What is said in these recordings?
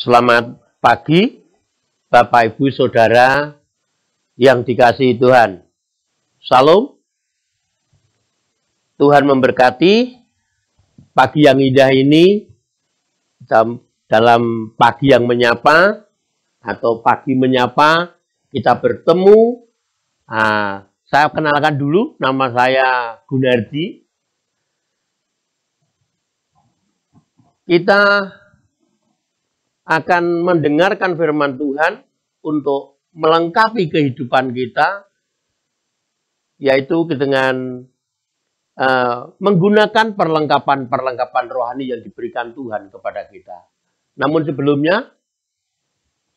Selamat pagi, Bapak, Ibu, Saudara yang dikasihi Tuhan. Salam. Tuhan memberkati pagi yang indah ini dalam pagi yang menyapa atau pagi menyapa kita bertemu. Saya kenalkan dulu, nama saya Gunardi. Kita akan mendengarkan firman Tuhan untuk melengkapi kehidupan kita, yaitu dengan menggunakan perlengkapan rohani yang diberikan Tuhan kepada kita. Namun sebelumnya,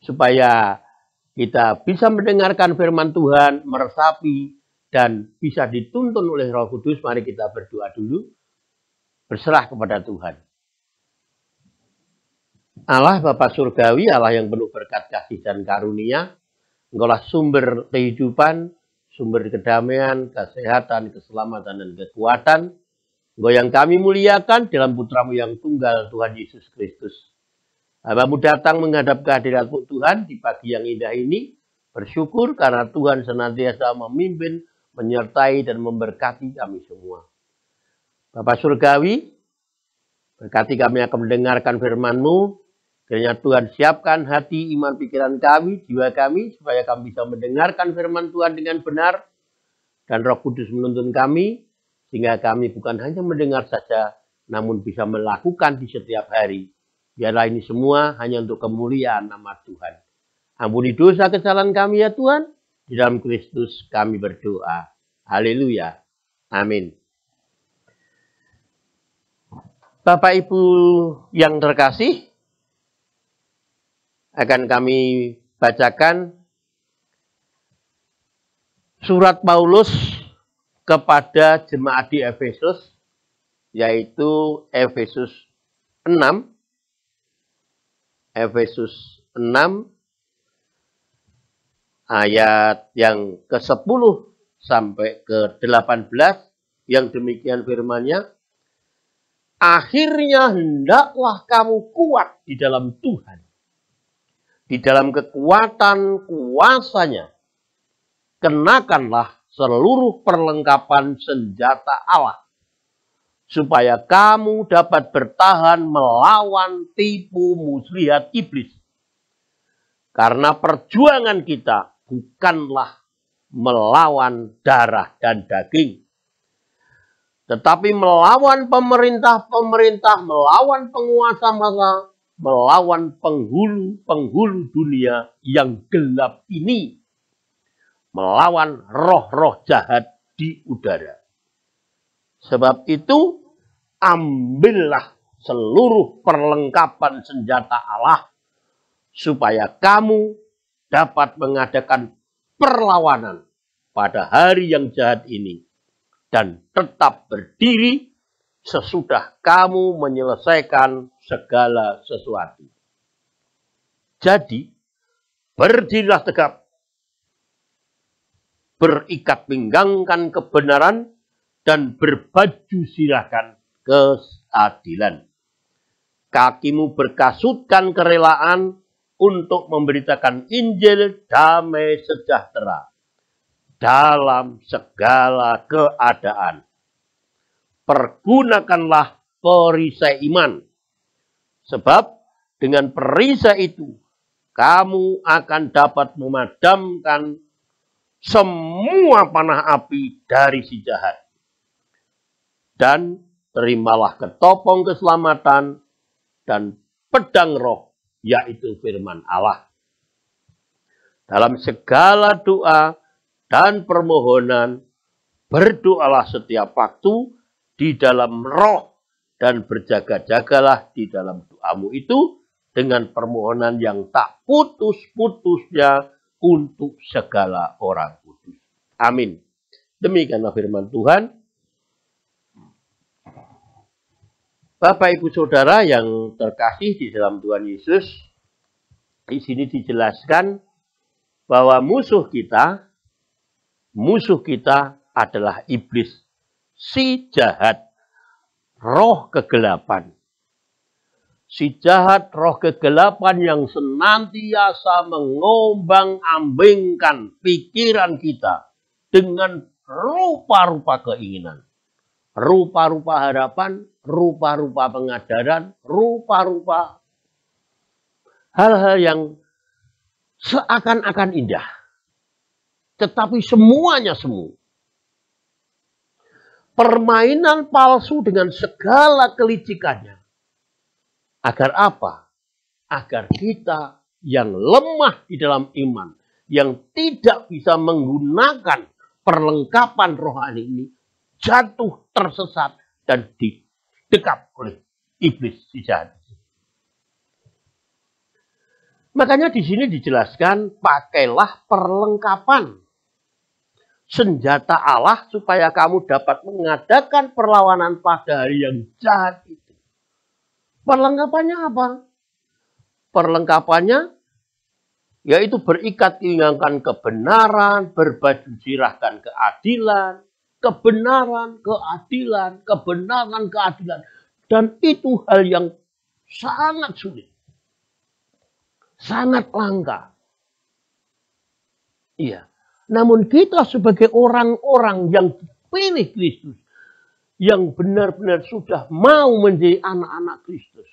supaya kita bisa mendengarkan firman Tuhan, meresapi, dan bisa dituntun oleh Roh Kudus, mari kita berdoa dulu, berserah kepada Tuhan. Allah Bapa Surgawi, Allah yang penuh berkat kasih dan karunia, Engkaulah sumber kehidupan, sumber kedamaian, kesehatan, keselamatan, dan kekuatan. Engkau yang kami muliakan dalam Putramu yang tunggal, Tuhan Yesus Kristus. Hamba-Mu datang menghadap kehadirat-Mu Tuhan di pagi yang indah ini, bersyukur karena Tuhan senantiasa memimpin, menyertai, dan memberkati kami semua. Bapa Surgawi, berkati kami akan mendengarkan firman-Mu. Kiranya Tuhan siapkan hati, iman, pikiran kami, jiwa kami, supaya kami bisa mendengarkan firman Tuhan dengan benar. Dan Roh Kudus menuntun kami, sehingga kami bukan hanya mendengar saja, namun bisa melakukan di setiap hari. Biarlah ini semua hanya untuk kemuliaan nama Tuhan. Ampuni dosa kesalahan kami ya Tuhan. Di dalam Kristus kami berdoa. Haleluya. Amin. Bapak Ibu yang terkasih, akan kami bacakan surat Paulus kepada jemaat di Efesus, yaitu Efesus 6 ayat yang ke-10 sampai ke-18, yang demikian firman-Nya, akhirnya hendaklah kamu kuat di dalam Tuhan, di dalam kekuatan kuasa-Nya. Kenakanlah seluruh perlengkapan senjata Allah, supaya kamu dapat bertahan melawan tipu muslihat iblis. Karena perjuangan kita bukanlah melawan darah dan daging, tetapi melawan pemerintah-pemerintah, melawan penguasa-penguasa, melawan penghulu dunia yang gelap ini, melawan roh-roh jahat di udara. Sebab itu, ambillah seluruh perlengkapan senjata Allah, supaya kamu dapat mengadakan perlawanan pada hari yang jahat ini, dan tetap berdiri sesudah kamu menyelesaikan segala sesuatu. Jadi, berdirilah tegap, berikat pinggangkan kebenaran, dan berbaju sirahkan keadilan. Kakimu berkasutkan kerelaan untuk memberitakan Injil damai sejahtera dalam segala keadaan. Pergunakanlah perisai iman, sebab dengan perisai itu kamu akan dapat memadamkan semua panah api dari si jahat. Dan terimalah ketopong keselamatan dan pedang roh, yaitu firman Allah. Dalam segala doa dan permohonan, berdoalah setiap waktu di dalam roh, dan berjaga-jagalah di dalam doamu itu dengan permohonan yang tak putus-putusnya untuk segala orang kudus. Amin. Demikianlah firman Tuhan. Bapak, Ibu, Saudara yang terkasih di dalam Tuhan Yesus, di sini dijelaskan bahwa musuh kita adalah iblis, si jahat, roh kegelapan. Si jahat roh kegelapan yang senantiasa mengombang-ambingkan pikiran kita dengan rupa-rupa keinginan. Rupa-rupa harapan, rupa-rupa pengajaran, rupa-rupa hal-hal yang seakan-akan indah. Tetapi semuanya semu. Permainan palsu dengan segala kelicikannya. Agar apa? Agar kita yang lemah di dalam iman, yang tidak bisa menggunakan perlengkapan rohani ini, jatuh tersesat dan didekap oleh iblis si jahat. Makanya di sini dijelaskan, pakailah perlengkapan senjata Allah supaya kamu dapat mengadakan perlawanan pada hari yang jahat itu. Perlengkapannya apa? Perlengkapannya yaitu berikat tinggalkan kebenaran, berbaju sirahkan keadilan, kebenaran, keadilan, kebenaran, keadilan. Dan itu hal yang sangat sulit. Sangat langka. Iya. Namun kita sebagai orang-orang yang dipilih Kristus, yang benar-benar sudah mau menjadi anak-anak Kristus,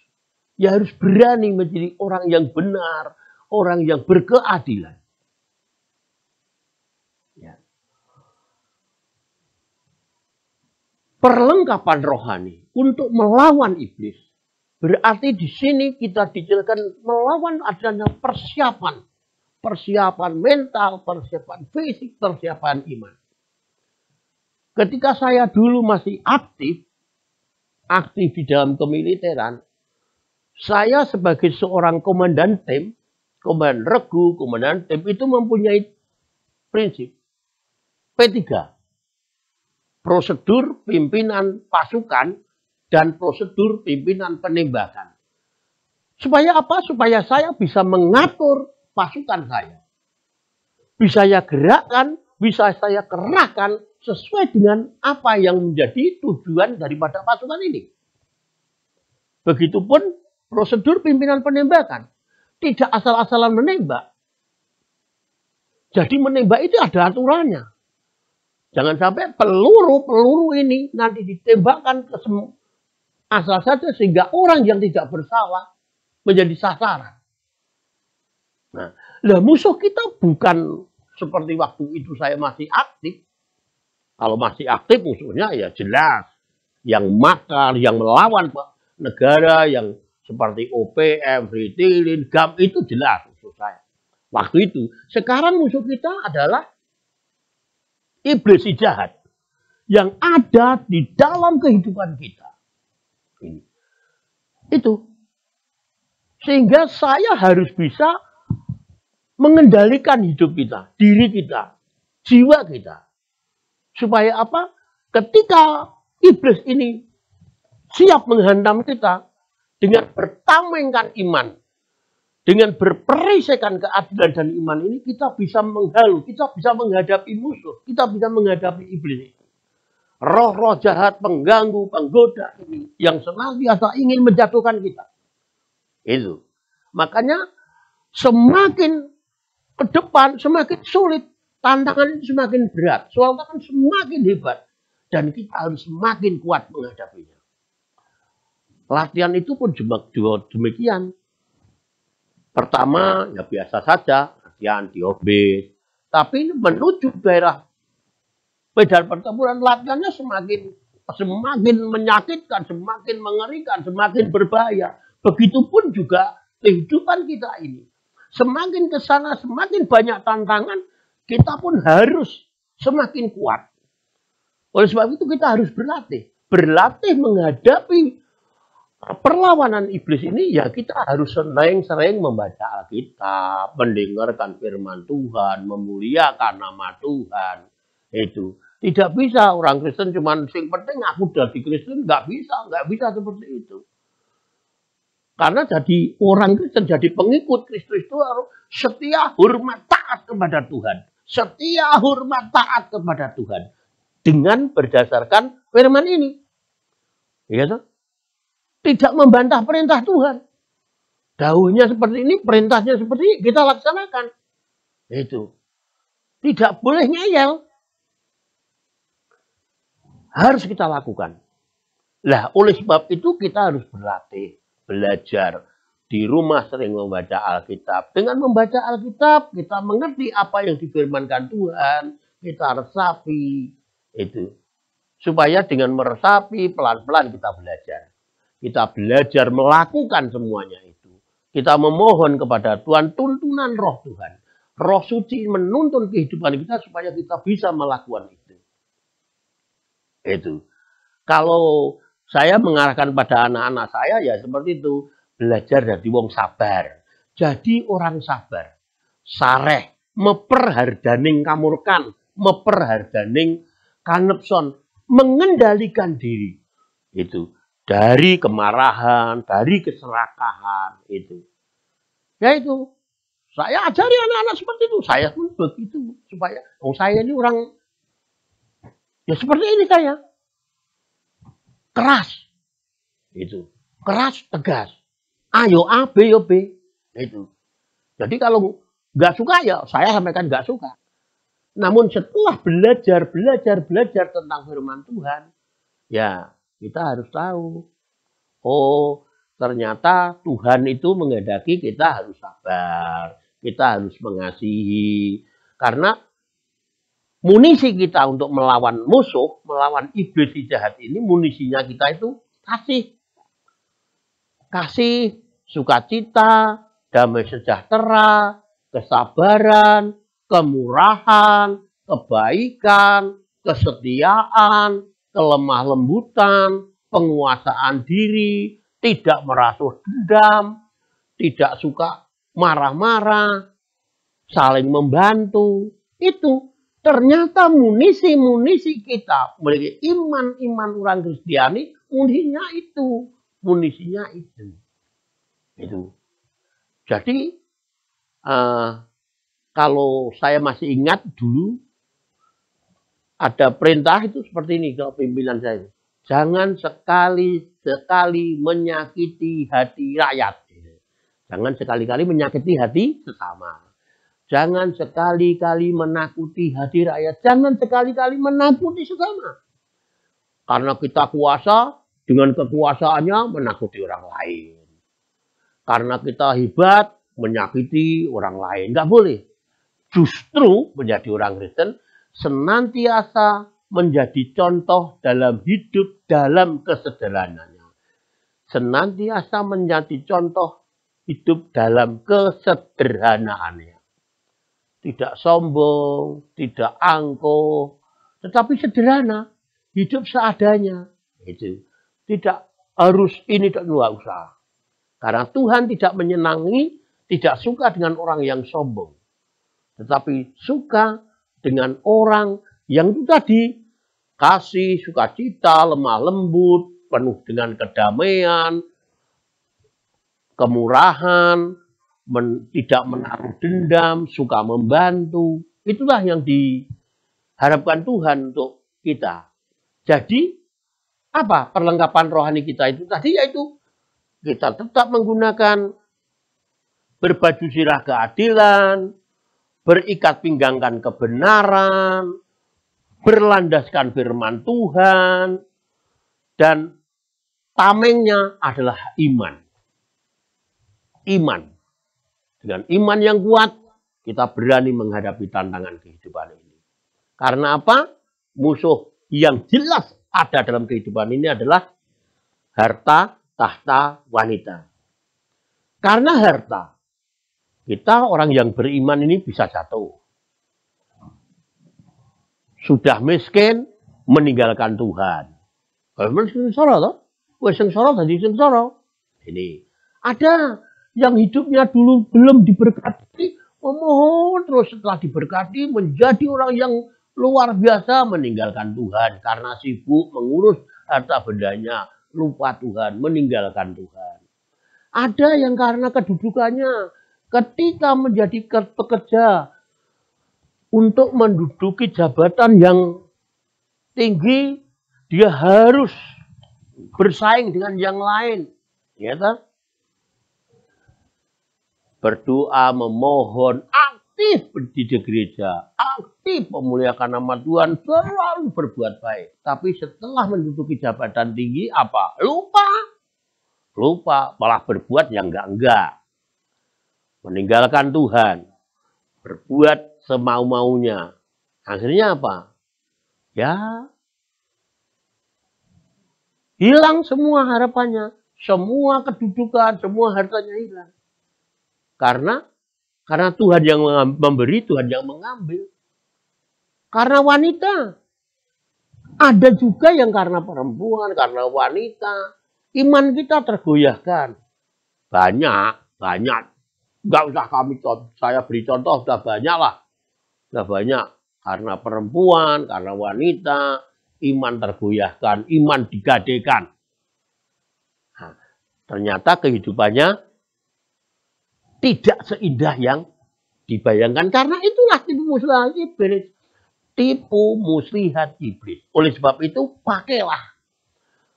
ya harus berani menjadi orang yang benar, orang yang berkeadilan. Ya. Perlengkapan rohani untuk melawan iblis, berarti di sini kita dijelaskan melawan adanya persiapan. Persiapan mental, persiapan fisik, persiapan iman. Ketika saya dulu masih aktif di dalam kemiliteran, saya sebagai seorang komandan tim, komandan regu, komandan tim itu mempunyai prinsip P3. Prosedur pimpinan pasukan dan prosedur pimpinan penembakan. Supaya apa? Supaya saya bisa mengatur pasukan saya. Bisa saya gerakkan, bisa saya kerahkan sesuai dengan apa yang menjadi tujuan daripada pasukan ini. Begitupun prosedur pimpinan penembakan. Tidak asal-asalan menembak. Jadi menembak itu ada aturannya. Jangan sampai peluru ini nanti ditembakkan ke asal saja sehingga orang yang tidak bersalah menjadi sasaran. Nah, musuh kita bukan seperti waktu itu saya masih aktif. Kalau masih aktif musuhnya ya jelas. Yang makar, yang melawan negara, yang seperti OPM, Fritilin, GAM itu jelas musuh saya. Waktu itu. Sekarang musuh kita adalah iblis si jahat. Yang ada di dalam kehidupan kita. Ini. Itu. Sehingga saya harus bisa mengendalikan hidup kita, diri kita, jiwa kita. Supaya apa? Ketika iblis ini siap menghantam kita dengan bertamengkan iman, dengan berperisekan keadilan dan iman ini, kita bisa menghalu, kita bisa menghadapi musuh, kita bisa menghadapi iblis. Roh-roh jahat, pengganggu, penggoda ini yang senantiasa ingin menjatuhkan kita. Itu. Makanya semakin ke depan semakin sulit. Tantangan itu semakin berat. Soal tantangan semakin hebat. Dan kita harus semakin kuat menghadapinya. Latihan itu pun juga demikian. Pertama, ya biasa saja. Latihan di obes. Tapi menuju daerah medan pertempuran, latihannya semakin menyakitkan, semakin mengerikan, semakin berbahaya. Begitupun juga kehidupan kita ini. Semakin ke sana, semakin banyak tantangan, kita pun harus semakin kuat. Oleh sebab itu kita harus berlatih. Berlatih menghadapi perlawanan iblis ini, ya kita harus sering-sering membaca Alkitab, mendengarkan firman Tuhan, memuliakan nama Tuhan. Itu. Tidak bisa orang Kristen cuman sing penting aku jadi Kristen, nggak bisa seperti itu. Karena jadi orang Kristen, jadi pengikut Kristus itu harus setia, hormat, taat kepada Tuhan. Setia, hormat, taat kepada Tuhan. Dengan berdasarkan firman ini. Ya, tidak membantah perintah Tuhan. Dawuhnya seperti ini, perintahnya seperti ini, kita laksanakan. Itu. Tidak boleh ngeyel. Harus kita lakukan. Lah, oleh sebab itu kita harus berlatih, belajar. Di rumah sering membaca Alkitab. Dengan membaca Alkitab, kita mengerti apa yang difirmankan Tuhan. Kita resapi. Itu. Supaya dengan meresapi, pelan-pelan kita belajar. Kita belajar melakukan semuanya itu. Kita memohon kepada Tuhan tuntunan roh Tuhan. Roh suci menuntun kehidupan kita supaya kita bisa melakukan itu. Itu. Kalau saya mengarahkan pada anak-anak saya ya seperti itu. Belajar dari wong sabar. Jadi orang sabar. Sareh. Meper hardaning kamurkan. Meper hardaning kanepson. Mengendalikan diri. Itu. Dari kemarahan. Dari keserakahan. Itu. Ya itu. Saya ajari anak-anak seperti itu. Saya pun begitu. Supaya saya ini orang. Ya seperti ini saya. Keras. Itu. Keras, tegas. Ayo A, B, yo B. Itu. Jadi kalau nggak suka ya saya sampaikan nggak suka. Namun setelah belajar tentang firman Tuhan, ya kita harus tahu. Oh, ternyata Tuhan itu menghendaki kita harus sabar. Kita harus mengasihi. Karena munisi kita untuk melawan musuh, melawan iblis si jahat ini, munisinya kita itu kasih. Kasih, sukacita, damai sejahtera, kesabaran, kemurahan, kebaikan, kesetiaan, kelemah lembutan, penguasaan diri, tidak merasuh dendam, tidak suka marah-marah, saling membantu. Itu ternyata munisi-munisi kita, memiliki iman-iman orang Kristiani, munisinya itu. Munisinya itu. Jadi kalau saya masih ingat dulu ada perintah itu seperti ini kalau pimpinan saya. Jangan sekali-sekali menyakiti hati rakyat. Jangan sekali-kali menyakiti hati sesama. Jangan sekali-kali menakuti hati rakyat. Jangan sekali-kali menakuti sesama. Karena kita kuasa, dengan kekuasaannya menakuti orang lain. Karena kita hebat, menyakiti orang lain. Nggak boleh. Justru menjadi orang Kristen, senantiasa menjadi contoh dalam hidup, dalam kesederhananya. Senantiasa menjadi contoh hidup dalam kesederhanaannya. Tidak sombong, tidak angkuh, tetapi sederhana. Hidup seadanya. Itu. Tidak harus ini dan nggak usah. Karena Tuhan tidak menyenangi, tidak suka dengan orang yang sombong. Tetapi suka dengan orang yang itu tadi. Kasih, sukacita, lemah lembut, penuh dengan kedamaian, kemurahan, tidak menaruh dendam, suka membantu. Itulah yang diharapkan Tuhan untuk kita. Jadi, apa perlengkapan rohani kita itu tadi? Yaitu kita tetap menggunakan berbaju sirah keadilan, berikat pinggangkan kebenaran, berlandaskan firman Tuhan, dan tamengnya adalah iman. Iman. Dengan iman yang kuat, kita berani menghadapi tantangan kehidupan ini. Karena apa? Musuh yang jelas ada dalam kehidupan ini adalah harta, tahta, wanita. Karena harta, kita orang yang beriman ini bisa jatuh. Sudah miskin, meninggalkan Tuhan. Kalau sengsara toh? Wes sengsara tadi sengsara. Ini ada yang hidupnya dulu belum diberkati, memohon terus setelah diberkati menjadi orang yang luar biasa, meninggalkan Tuhan karena sibuk mengurus harta bendanya, lupa Tuhan, meninggalkan Tuhan. Ada yang karena kedudukannya ketika menjadi pekerja untuk menduduki jabatan yang tinggi, dia harus bersaing dengan yang lain, ya kan? berdoa, memohon, aktif di gereja, aktif memuliakan nama Tuhan, selalu berbuat baik. Tapi setelah menduduki jabatan tinggi, apa? Lupa, malah berbuat yang enggak. Meninggalkan Tuhan, berbuat semau-maunya. Akhirnya apa? Ya, hilang semua harapannya, semua kedudukan, semua hartanya hilang. Karena Tuhan yang memberi, Tuhan yang mengambil. Karena wanita. Ada juga yang karena perempuan, karena wanita. Iman kita tergoyahkan. Banyak. Nggak usah saya beri contoh, sudah banyak lah. Sudah banyak. Karena perempuan, karena wanita, iman tergoyahkan, iman digadekan. Nah, ternyata kehidupannya tidak seindah yang dibayangkan. Karena itulah tipu muslihat iblis. Tipu muslihat iblis. Oleh sebab itu, pakailah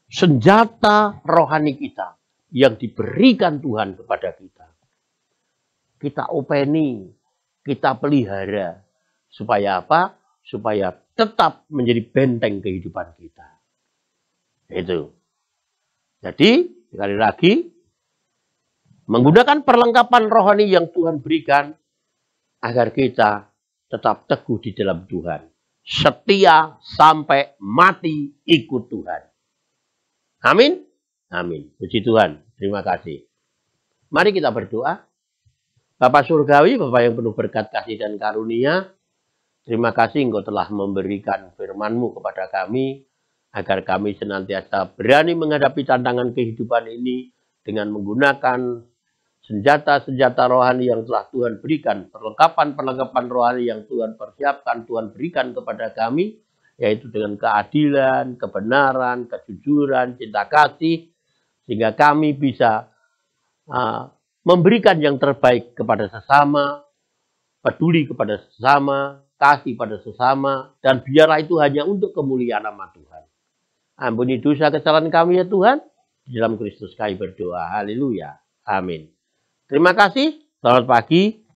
senjata rohani kita yang diberikan Tuhan kepada kita. Kita openi, kita pelihara. Supaya apa? Supaya tetap menjadi benteng kehidupan kita. Itu. Jadi, sekali lagi, menggunakan perlengkapan rohani yang Tuhan berikan agar kita tetap teguh di dalam Tuhan. Setia sampai mati ikut Tuhan. Amin. Amin. Puji Tuhan. Terima kasih. Mari kita berdoa. Bapa Surgawi, Bapa yang penuh berkat kasih dan karunia, terima kasih Engkau telah memberikan firman-Mu kepada kami, agar kami senantiasa berani menghadapi tantangan kehidupan ini dengan menggunakan senjata-senjata rohani yang telah Tuhan berikan, perlengkapan-perlengkapan rohani yang Tuhan persiapkan, Tuhan berikan kepada kami, yaitu dengan keadilan, kebenaran, kejujuran, cinta kasih, sehingga kami bisa memberikan yang terbaik kepada sesama, peduli kepada sesama, kasih pada sesama, dan biarlah itu hanya untuk kemuliaan nama Tuhan. Ampuni dosa kesalahan kami ya Tuhan, di dalam Kristus kami berdoa. Haleluya. Amin. Terima kasih. Selamat pagi.